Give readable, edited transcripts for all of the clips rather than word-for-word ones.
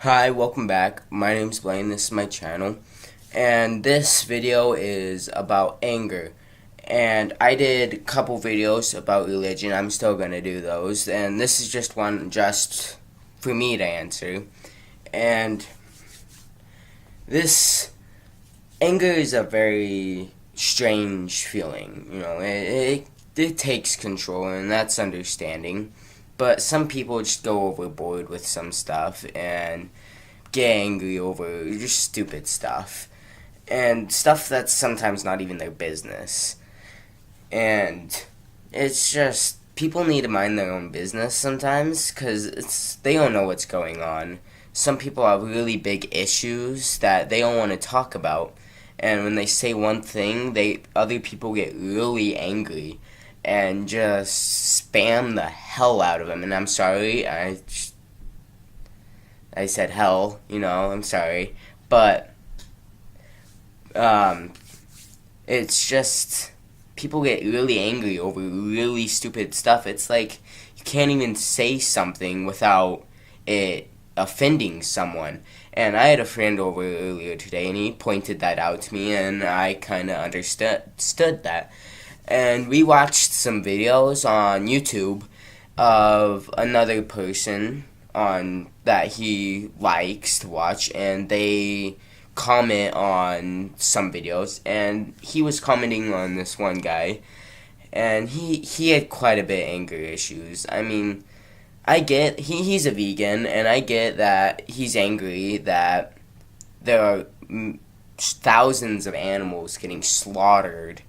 Hi, welcome back. My name's Blaine, this is my channel, and this video is about anger. And I did a couple videos about religion, I'm still gonna do those, and this is just one just for me to answer. And this anger is a very strange feeling, it takes control, and that's understanding. But some people just go overboard with some stuff and get angry over just stupid stuff. And stuff that's sometimes not even their business. And it's just, people need to mind their own business sometimes, because they don't know what's going on. Some people have really big issues that they don't want to talk about. And when they say one thing, other people get really angry and just spam the hell out of him. And I'm sorry, I said hell, I'm sorry. But, it's just, people get really angry over really stupid stuff. It's like, you can't even say something without it offending someone. And I had a friend over earlier today, and he pointed that out to me, and I kind of understood that. And we watched some videos on YouTube of another person that he likes to watch, and they comment on some videos, and he was commenting on this one guy, and he had quite a bit of anger issues. I mean, I get he's a vegan, and I get that he's angry that there are thousands of animals getting slaughtered.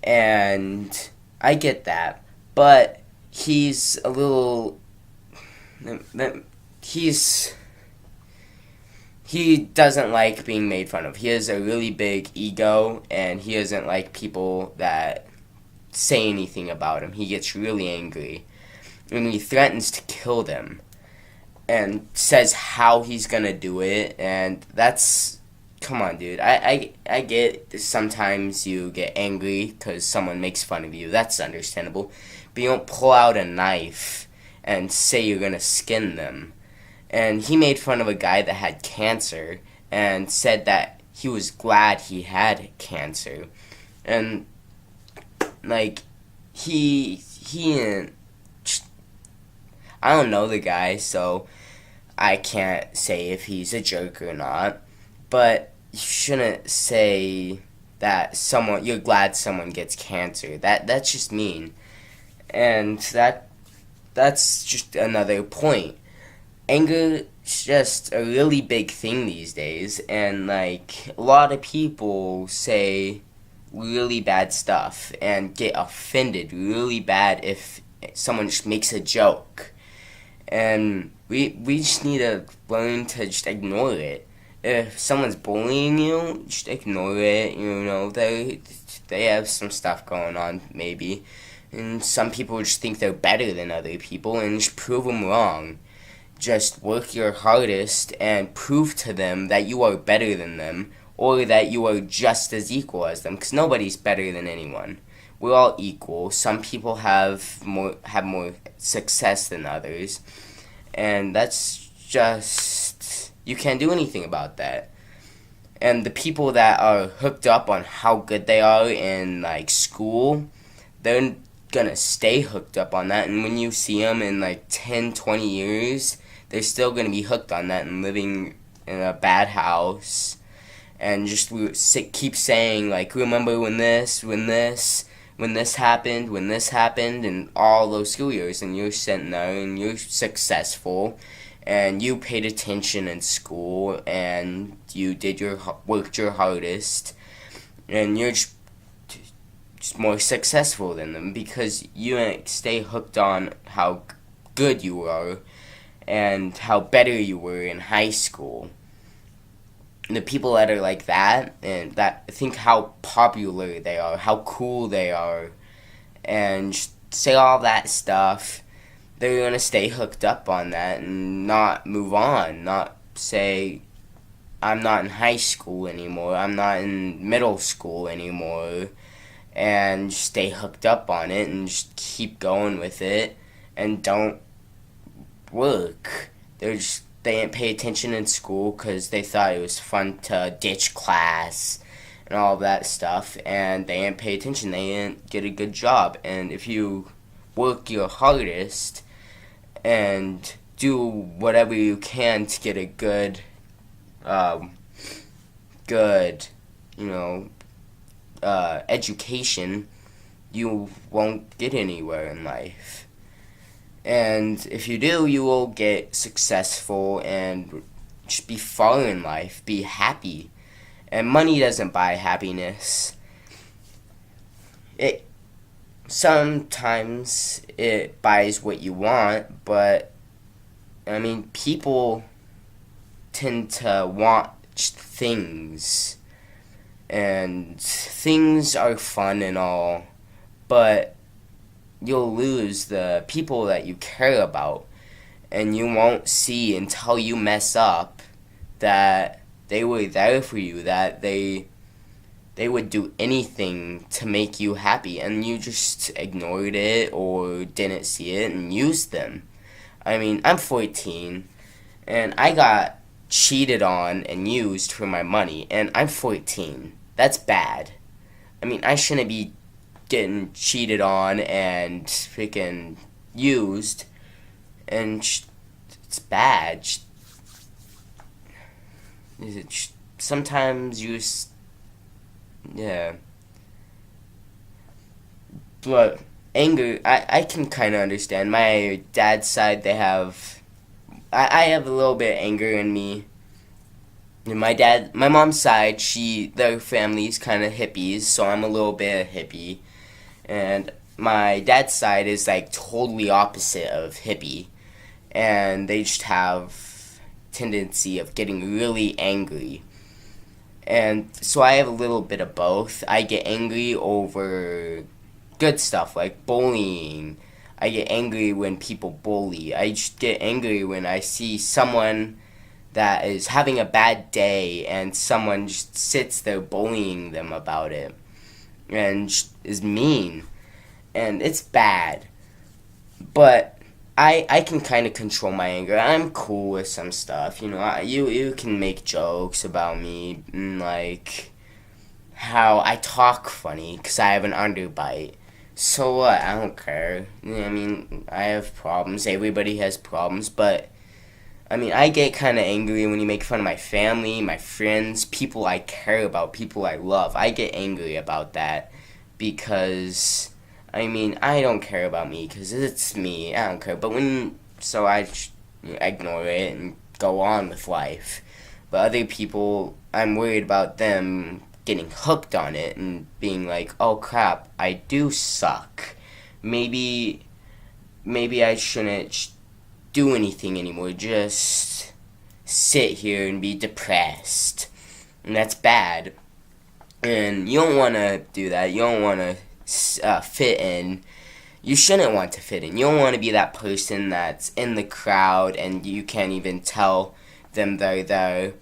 And I get that, but he's a little, he doesn't like being made fun of. He has a really big ego, and he doesn't like people that say anything about him. He gets really angry, and he threatens to kill them, and says how he's gonna do it, and that's, come on, dude. I get sometimes you get angry because someone makes fun of you. That's understandable. But you don't pull out a knife and say you're going to skin them. And he made fun of a guy that had cancer and said that he was glad he had cancer. And, like, I don't know the guy, so I can't say if he's a jerk or not. But you shouldn't say that you're glad someone gets cancer. That's just mean. And that's just another point. Anger is just a really big thing these days, and like a lot of people say really bad stuff and get offended really bad if someone just makes a joke. And we just need to learn to just ignore it. If someone's bullying you, just ignore it. They have some stuff going on, maybe. And some people just think they're better than other people, and just prove them wrong. Just work your hardest and prove to them that you are better than them, or that you are just as equal as them, because nobody's better than anyone. We're all equal. Some people have more success than others, and that's just, you can't do anything about that. And the people that are hooked up on how good they are in like school, they're gonna stay hooked up on that. And when you see them in like 10, 20 years, they're still gonna be hooked on that and living in a bad house. And just keep saying like, remember when this happened, and all those school years, and you're sitting there and you're successful. And you paid attention in school, and you worked your hardest, and you're just more successful than them because you didn't stay hooked on how good you are and how better you were in high school. And the people that are like that, and that think how popular they are, how cool they are, and just say all that stuff, they're going to stay hooked up on that and not move on, not say, I'm not in high school anymore, I'm not in middle school anymore, and stay hooked up on it and just keep going with it and don't work. They're just they didn't pay attention in school because they thought it was fun to ditch class and all of that stuff, and they didn't pay attention. They didn't get a good job. And if you work your hardest and do whatever you can to get a good, good, you know, education, you won't get anywhere in life. And if you do, you will get successful and just be far in life, be happy. And money doesn't buy happiness. It sometimes it buys what you want, but I mean, people tend to want things, and things are fun and all, but you'll lose the people that you care about, and you won't see until you mess up that they were there for you, that they would do anything to make you happy, and you just ignored it or didn't see it and used them. I mean, I'm 14, and I got cheated on and used for my money, and I'm 14. That's bad. I mean, I shouldn't be getting cheated on and freaking used, and it's bad. Sometimes you just, yeah. But anger, I can kind of understand. My dad's side, I have a little bit of anger in me. And my mom's side, their family's kind of hippies, so I'm a little bit of hippie. And my dad's side is like totally opposite of hippie, and they just have tendency of getting really angry. And so I have a little bit of both. I get angry over good stuff like bullying. I get angry when people bully. I just get angry when I see someone that is having a bad day and someone just sits there bullying them about it and just is mean. And it's bad. But I can kind of control my anger. I'm cool with some stuff. You know, you can make jokes about me and like how I talk funny because I have an underbite. So what? I don't care. I mean, I have problems. Everybody has problems, but I mean, I get kind of angry when you make fun of my family, my friends, people I care about, people I love. I get angry about that because, I mean, I don't care about me because it's me. I don't care. But so I ignore it and go on with life. But other people, I'm worried about them getting hooked on it and being like, oh crap, I do suck. Maybe I shouldn't do anything anymore. Just sit here and be depressed. And that's bad. And you don't want to do that. You don't want to fit in. You shouldn't want to fit in. You don't want to be that person that's in the crowd and you can't even tell them they're there.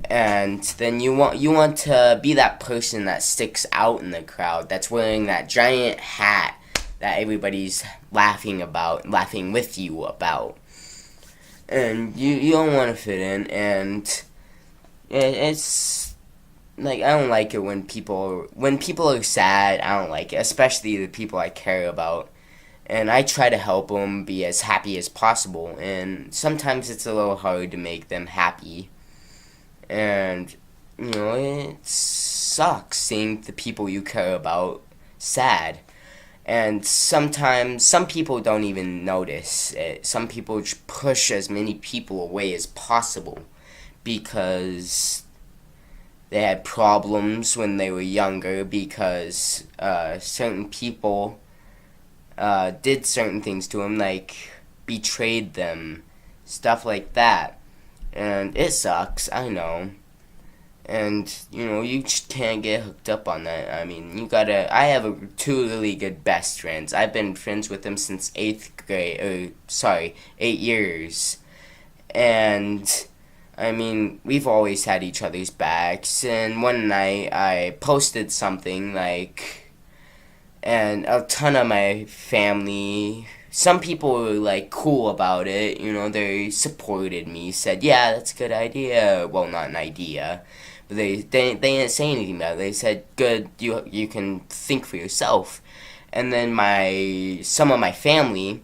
And then you want to be that person that sticks out in the crowd, that's wearing that giant hat that everybody's laughing with you about. And you don't want to fit in, and it's like, I don't like it when people are sad. I don't like it, especially the people I care about. And I try to help them be as happy as possible, and sometimes it's a little hard to make them happy. And, you know, it sucks seeing the people you care about sad. And sometimes, some people don't even notice it. Some people just push as many people away as possible because they had problems when they were younger, because certain people did certain things to them, like betrayed them, stuff like that. And it sucks, I know. And, you know, you just can't get hooked up on that. I mean, I have two really good best friends. I've been friends with them since 8 years. And, I mean, we've always had each other's backs. And one night, I posted something, like, and a ton of my family some people were like cool about it, they supported me, said, yeah, that's a good idea. Well, not an idea, but they didn't say anything about it. They said, good, you can think for yourself. And then some of my family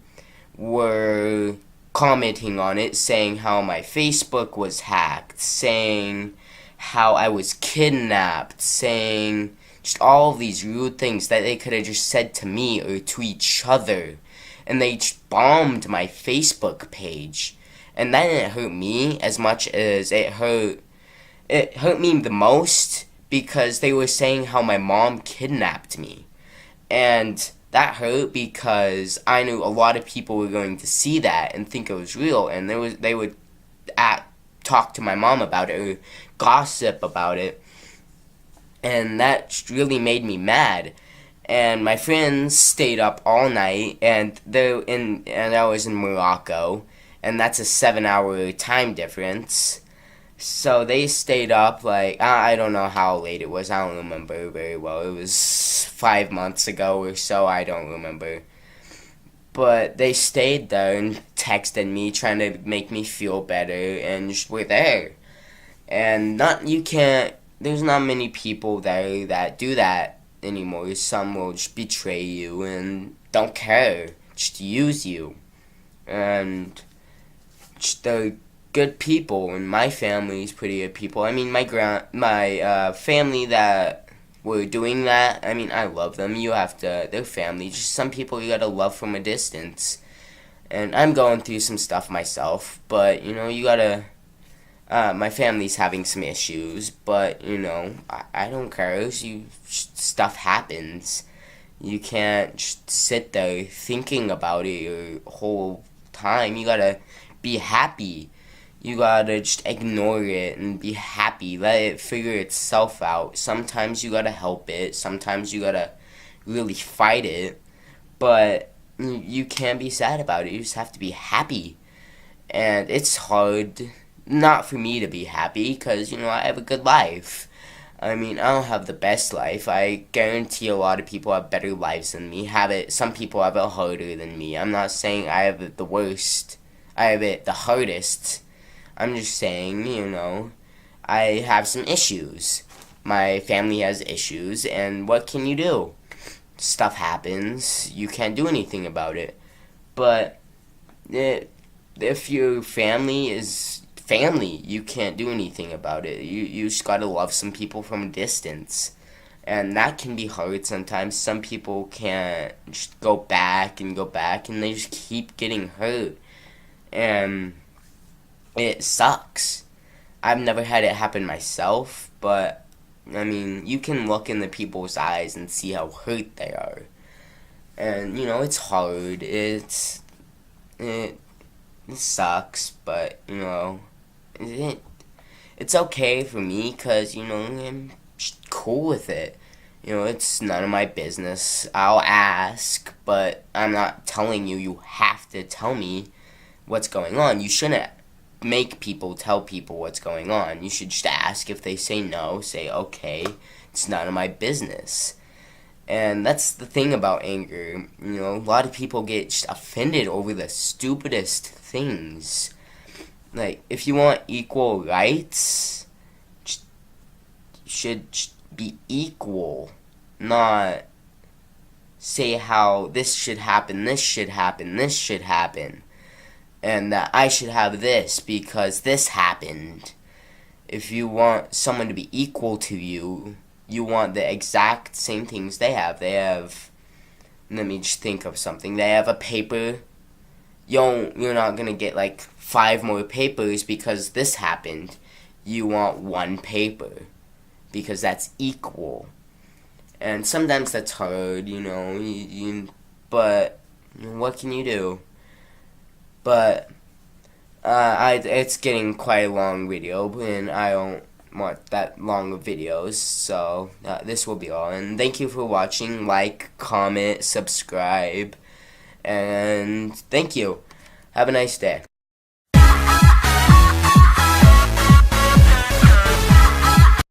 were commenting on it, saying how my Facebook was hacked, saying how I was kidnapped, saying just all of these rude things that they could have just said to me or to each other. And they just bombed my Facebook page. And that didn't hurt me as much as it hurt me the most, because they were saying how my mom kidnapped me. And that hurt because I knew a lot of people were going to see that and think it was real, and they would talk to my mom about it or gossip about it. And that really made me mad. And my friends stayed up all night, and I was in Morocco, and that's a 7-hour time difference. So they stayed up, like, I don't know how late it was. I don't remember very well. It was 5 months ago or so. I don't remember. But they stayed there and texted me, trying to make me feel better, and just were there. And there's not many people there that do that anymore. Some will just betray you and don't care, just use you. And just they're good people, and my family's pretty good people. I mean, my family that were doing that, I mean, I love them. They're family. Just some people you gotta love from a distance. And I'm going through some stuff myself, but, you gotta, my family's having some issues, but, I don't care. Stuff happens. You can't just sit there thinking about it your whole time. You gotta be happy. You gotta just ignore it and be happy. Let it figure itself out. Sometimes you gotta help it. Sometimes you gotta really fight it. But you can't be sad about it. You just have to be happy. And it's hard not for me to be happy because, I have a good life. I mean, I don't have the best life. I guarantee a lot of people have better lives than me. Some people have it harder than me. I'm not saying I have it the worst. I have it the hardest. I'm just saying, I have some issues. My family has issues, and what can you do? Stuff happens. You can't do anything about it. But if your family is family, you can't do anything about it. You just gotta love some people from a distance. And that can be hard sometimes. Some people can't just go back, and they just keep getting hurt. And it sucks. I've never had it happen myself, but, I mean, you can look in the people's eyes and see how hurt they are. And, it's hard. It sucks, but, it's okay for me because, I'm just cool with it. It's none of my business. I'll ask, but I'm not telling you. You have to tell me what's going on. You shouldn't make people tell people what's going on. You should just ask. If they say no, say, okay, it's none of my business. And that's the thing about anger. A lot of people get just offended over the stupidest things. Like, if you want equal rights, you should be equal, not say how this should happen, this should happen, this should happen, and that I should have this because this happened. If you want someone to be equal to you, you want the exact same things they have. Let me just think of something. They have a paper. You're not going to get like 5 more papers because this happened. You want 1 paper because that's equal. And sometimes that's hard, but what can you do? But it's getting quite a long video, and I don't want that long of videos, so this will be all. And thank you for watching. Like, comment, subscribe, and thank you. Have a nice day.